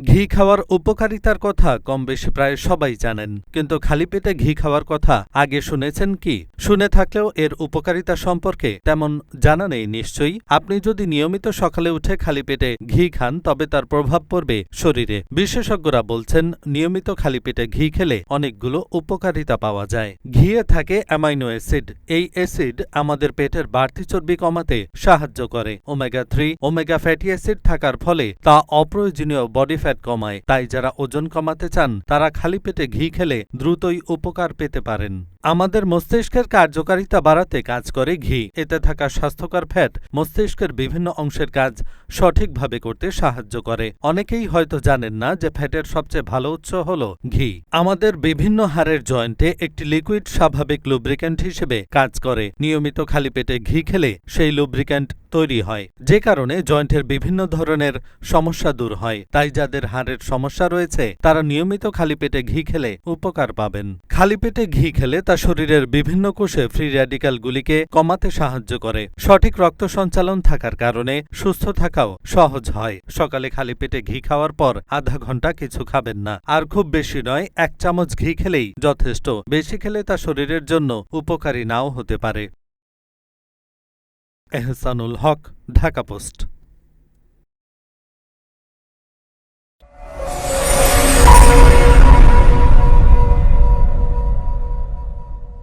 ঘি খাওয়ার উপকারিতার কথা কম বেশি প্রায় সবাই জানেন, কিন্তু খালি পেটে ঘি খাওয়ার কথা আগে শুনেছেন কি? শুনে থাকলেও এর উপকারিতা সম্পর্কে তেমন জানা নেই নিশ্চয়ই। আপনি যদি নিয়মিত সকালে উঠে খালি পেটে ঘি খান তবে তার প্রভাব পড়বে শরীরে। বিশেষজ্ঞরা বলছেন নিয়মিত খালি পেটে ঘি খেলে অনেকগুলো উপকারিতা পাওয়া যায়। ঘিয়ে থাকে অ্যামাইনো অ্যাসিড। এই অ্যাসিড আমাদের পেটের বাড়তি চর্বি কমাতে সাহায্য করে। ওমেগা-3 ওমেগা ফ্যাটি অ্যাসিড থাকার ফলে তা অপ্রয়োজনীয় বডি ফ্যাট কমায়। তাই যারা ওজন কমাতে চান তারা খালি পেটে ঘি খেলে দ্রুতই উপকার পেতে পারেন। আমাদের মস্তিষ্কের কার্যকারিতা বাড়াতে কাজ করে ঘি। এতে থাকা স্বাস্থ্যকর ফ্যাট মস্তিষ্কের বিভিন্ন অংশের কাজ সঠিকভাবে করতে সাহায্য করে। অনেকেই হয়তো জানেন না যে ফ্যাটের সবচেয়ে ভালো উৎস হল ঘি। আমাদের বিভিন্ন হাড়ের জয়েন্টে একটি লিকুইড স্বাভাবিক লুব্রিক্যান্ট হিসেবে কাজ করে। নিয়মিত খালি পেটে ঘি খেলে সেই লুব্রিক্যান্ট তৈরি হয়, যে কারণে জয়েন্টের বিভিন্ন ধরনের সমস্যা দূর হয়। তাই যাদের হাড়ের সমস্যা রয়েছে তারা নিয়মিত খালি পেটে ঘি খেলে উপকার পাবেন। খালি পেটে ঘি খেলে তা শরীরের বিভিন্ন কোষে ফ্রি র্যাডিক্যালগুলিকে কমাতে সাহায্য করে। সঠিক রক্ত সঞ্চালন থাকার কারণে সুস্থ থাকাও সহজ হয়। সকালে খালি পেটে ঘি খাওয়ার পর আধা ঘন্টা কিছু খাবেন না, আর খুব বেশি নয়, 1 চামচ ঘি খেলেই যথেষ্ট। বেশি খেলে তা শরীরের জন্য উপকারী নাও হতে পারে। এহসানুল হক, ঢাকা পোস্ট।